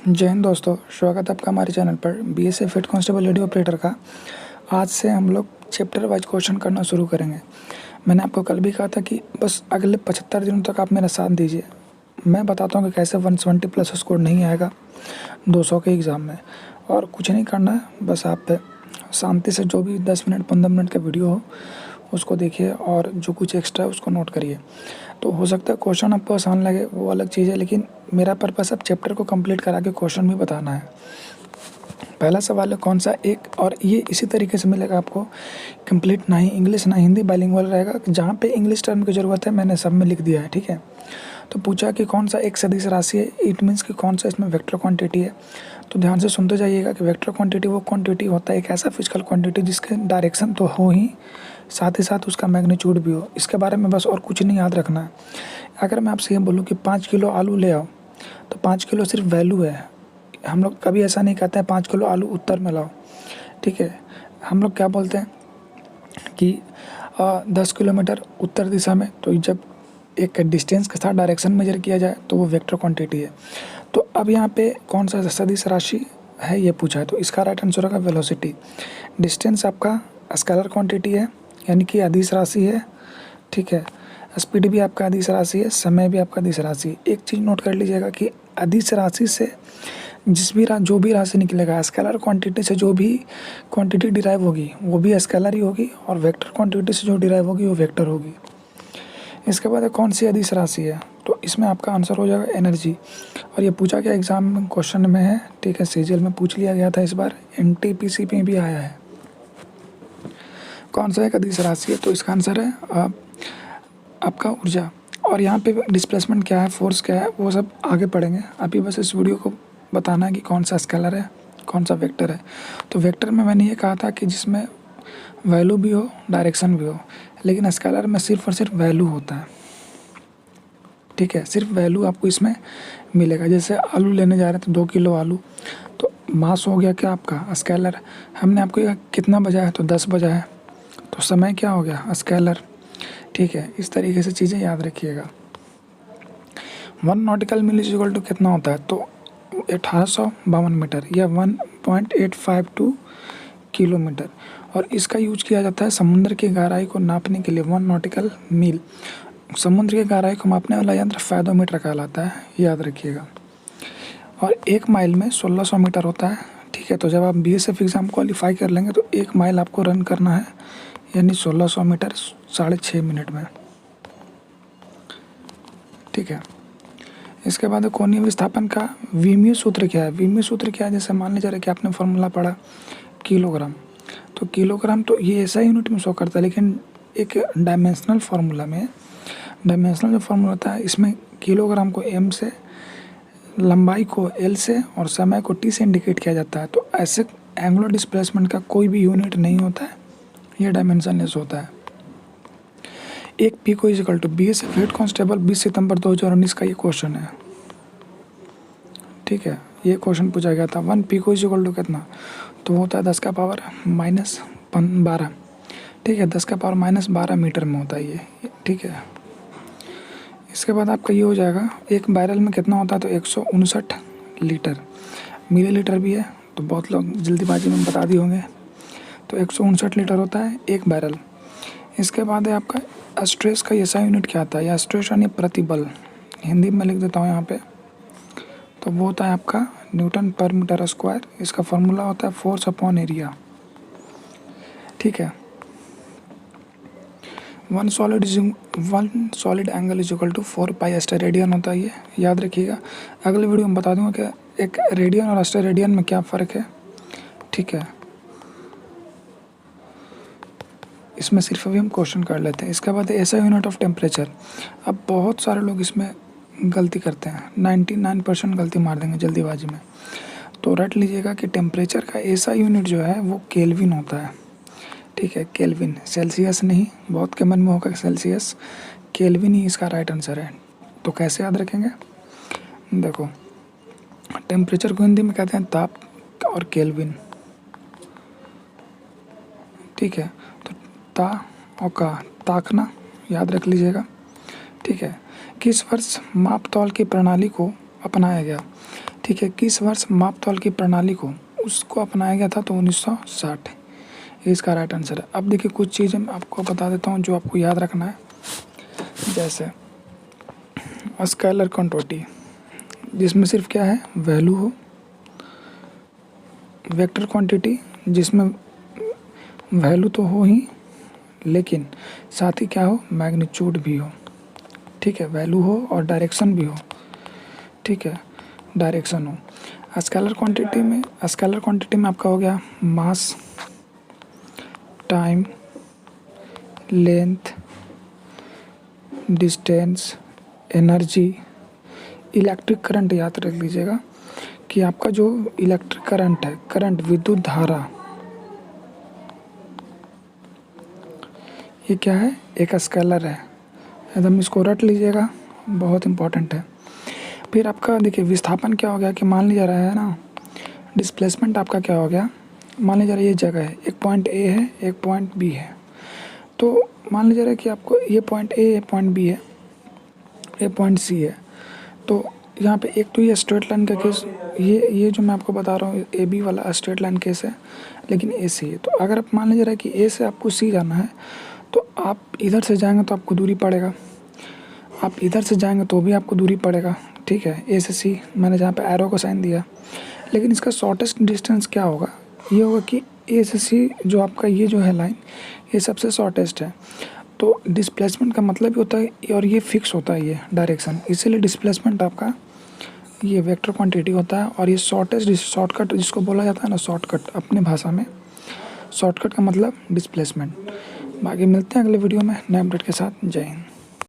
जय हिंद दोस्तों, स्वागत है आपका हमारे चैनल पर BSF head constable radio operator का। आज से हम लोग चैप्टर वाइज क्वेश्चन करना शुरू करेंगे। मैंने आपको कल भी कहा था कि बस अगले 75 दिनों तक आप मेरा साथ दीजिए। मैं बताता हूँ कि कैसे 170 प्लस स्कोर नहीं आएगा 200 के एग्ज़ाम में। और कुछ नहीं करना है, बस आप शांति से जो भी 10 मिनट 15 मिनट का वीडियो हो उसको देखिए और जो कुछ एक्स्ट्रा है उसको नोट करिए। तो हो सकता है क्वेश्चन आपको आसान लगे, वो अलग चीज़ है, लेकिन मेरा पर्पस अब चैप्टर को कंप्लीट करा के क्वेश्चन भी बताना है। पहला सवाल है कौन सा एक, और ये इसी तरीके से मिलेगा आपको, कंप्लीट ना ही इंग्लिश ना हिंदी, बाइलिंगुअल रहेगा। जहाँ पे इंग्लिश टर्म की ज़रूरत है मैंने सब में लिख दिया है, ठीक है। तो पूछा कि कौन सा एक सदिश राशि है, इट मीन्स कि कौन सा इसमें वेक्टर क्वांटिटी है। तो ध्यान से सुनते जाइएगा कि वेक्टर क्वांटिटी वो क्वांटिटी होता है, एक ऐसा फिजिकल क्वांटिटी जिसके डायरेक्शन तो हो ही, साथ ही साथ उसका मैग्नीट्यूड भी हो। इसके बारे में बस और कुछ नहीं याद रखना है। अगर मैं आपसे ये बोलूँ कि 5 किलो आलू ले आओ, तो 5 किलो सिर्फ वैल्यू है। हम लोग कभी ऐसा नहीं कहते हैं 5 किलो आलू उत्तर में लाओ, ठीक है। हम लोग क्या बोलते हैं कि 10 किलोमीटर उत्तर दिशा में, तो जब एक डिस्टेंस के साथ डायरेक्शन मेजर किया जाए तो वो वेक्टर क्वांटिटी है। तो अब यहाँ पे कौन सा सदिश राशि है ये पूछा है, तो इसका राइट आंसर होगा वेलोसिटी। डिस्टेंस आपका स्केलर क्वांटिटी है, यानी कि अदिश राशि है, ठीक है। स्पीड भी आपका अदिश राशि है, समय भी आपका अदिश राशि है। एक चीज़ नोट कर लीजिएगा कि अदिश राशि से जो भी राशि निकलेगा, स्केलर क्वांटिटी से जो भी क्वांटिटी डिराइव होगी वो भी स्केलर ही होगी, और वेक्टर क्वांटिटी से जो डिराइव होगी वो वेक्टर होगी। इसके बाद कौन सी अदिश राशि है, तो इसमें आपका आंसर हो जाएगा एनर्जी। और ये पूछा गया एग्जाम में, क्वेश्चन में है, ठीक है। सीजीएल में पूछ लिया गया था, इस बार एनटीपीसी में भी आया है। कौन सा एक अदिश राशि है, तो इसका आंसर है आपका ऊर्जा। और यहाँ पे डिस्प्लेसमेंट क्या है, फोर्स क्या है, वो सब आगे पढ़ेंगे। अभी बस इस वीडियो को बताना है कि कौन सा स्केलर है कौन सा वेक्टर है। तो वेक्टर में मैंने ये कहा था कि जिसमें वैल्यू भी हो डायरेक्शन भी हो, लेकिन स्केलर में सिर्फ और सिर्फ वैल्यू होता है, ठीक है। सिर्फ वैल्यू आपको इसमें मिलेगा। जैसे आलू लेने जा रहे थे 2 किलो आलू, तो मास हो गया क्या आपका स्केलर। हमने आपको कितना बजा है, तो 10 बजा है, तो समय क्या हो गया स्केलर, ठीक है। इस तरीके से चीज़ें याद रखिएगा। 1 nautical mile is equal to कितना होता है, तो 1852 मीटर या 1.852 किलोमीटर। और इसका यूज किया जाता है समुद्र की गहराई को नापने के लिए। 1 नॉटिकल मील, समुद्र की गहराई को मापने वाला यंत्र फैथोमीटर कहलाता है, याद रखिएगा। और 1 माइल में 1600 मीटर होता है, ठीक है। तो जब आप बीएसएफ एग्ज़ाम क्वालिफाई कर लेंगे तो 1 माइल आपको रन करना है, यानी 1600 मीटर 6.5 मिनट में, ठीक है। इसके बाद कोणीय विस्थापन का विमीय सूत्र क्या है। विमीय सूत्र क्या है, जैसे मान लीजिए कि आपने फॉर्मूला पढ़ा किलोग्राम, तो किलोग्राम तो ये ऐसा यूनिट में शो करता है, लेकिन एक डायमेंशनल फार्मूला में, डायमेंशनल जो फार्मूला होता है इसमें किलोग्राम को एम से, लंबाई को एल से और समय को टी से इंडिकेट किया जाता है। तो ऐसे एंगुलर डिस्प्लेसमेंट का कोई भी यूनिट नहीं होता है, ये डायमेंशनलेस होता है। एक पी को equal to BSF head constable 20 सितंबर 2019 का ये क्वेश्चन है, ठीक है। ये क्वेश्चन पूछा गया था। 1 पी को इक्वल टू कितना, तो होता है 10 का पावर -12, ठीक है। 10 का पावर -12 मीटर में होता है ये, ठीक है। इसके बाद आपका ये हो जाएगा, एक बैरल में कितना होता है, तो 159 लीटर, मिलीलीटर भी है, तो बहुत लोग जल्दीबाजी में बता दिए होंगे। तो 159 लीटर होता है एक बैरल। इसके बाद है आपका स्ट्रेस का ऐसा यूनिट क्या आता है, या स्ट्रेस यानी प्रतिबल, हिंदी में लिख देता हूँ यहाँ पे, तो वो होता है आपका न्यूटन पर मीटर स्क्वायर। इसका फॉर्मूला होता है फोर्स अपॉन एरिया, ठीक है। One solid angle is equal to 4 pi steradian होता है, ये याद रखिएगा। अगले वीडियो में बता दूंगा कि एक रेडियन और स्टेरेडियन में क्या फ़र्क है, ठीक है। इसमें सिर्फ अभी हम क्वेश्चन कर लेते हैं। इसके बाद ऐसा यूनिट ऑफ टेम्परेचर। अब बहुत सारे लोग इसमें गलती करते हैं, 99% गलती मार देंगे जल्दीबाजी में। तो रट लीजिएगा कि टेम्परेचर का ऐसा यूनिट जो है वो केल्विन होता है, ठीक है। केल्विन, सेल्सियस नहीं, बहुत के मन में होगा सेल्सियस, केल्विन ही इसका राइट आंसर है। तो कैसे याद रखेंगे, देखो टेम्परेचर को हिंदी में कहते हैं ताप, और केल्विन, ठीक है। तो ता और का ताकना याद रख लीजिएगा, ठीक है। किस वर्ष माप तौल की प्रणाली को अपनाया गया। ठीक है, किस वर्ष माप तौल की प्रणाली को उसको अपनाया गया था? तो 1960 ये इसका राइट आंसर है। अब देखिए कुछ चीज़ें मैं आपको बता देता हूँ जो आपको याद रखना है, जैसे स्केलर क्वांटिटी जिसमें सिर्फ क्या है, वैल्यू हो, वेक्टर क्वांटिटी जिसमें वैल्यू तो हो ही लेकिन साथ ही क्या हो, मैग्नीट्यूड भी हो। ठीक है, वैल्यू हो और डायरेक्शन भी हो। ठीक है, डायरेक्शन हो। स्केलर क्वांटिटी में आपका हो गया mass, time, length, distance, energy, electric current. याद रख लीजिएगा कि आपका जो इलेक्ट्रिक करंट है, करंट विद्युत धारा, ये क्या है, एक स्केलर है। एकदम इसको रट लीजिएगा, बहुत इंपॉर्टेंट है। फिर आपका देखिए विस्थापन क्या हो गया कि मान लिया रहा है ना, डिस्प्लेसमेंट आपका क्या हो गया, मान लीजिए ये जगह है, एक पॉइंट ए है, एक पॉइंट बी है। तो मान लीजिए रहा कि आपको ये पॉइंट ए, ये पॉइंट बी है, ये पॉइंट सी है। तो यहाँ पे एक तो ये स्ट्रेट लाइन का केस, ये जो मैं आपको बता रहा हूँ ए बी वाला स्ट्रेट लाइन केस है, लेकिन ए सी है। तो अगर आप मान लीजिए रहा कि ए से आपको सी जाना है, तो आप इधर से जाएंगे तो आपको दूरी पड़ेगा, आप इधर से जाएंगे तो भी आपको दूरी पड़ेगा। ठीक है, ए से सी मैंने जहाँ पे एरो को साइन दिया, लेकिन इसका शॉर्टेस्ट डिस्टेंस क्या होगा, ये होगा कि ए से सी जो आपका ये जो है लाइन, ये सबसे शॉर्टेस्ट है। तो डिस्प्लेसमेंट का मतलब ही होता है, और ये फिक्स होता है ये डायरेक्शन, इसीलिए डिस्प्लेसमेंट आपका ये वेक्टर क्वांटिटी होता है। और ये शॉर्टकट जिसको बोला जाता है ना, शॉर्टकट अपने भाषा में, शॉर्टकट का मतलब डिस्प्लेसमेंट। बाकी मिलते हैं अगले वीडियो में नए अपडेट के साथ। जय हिंद।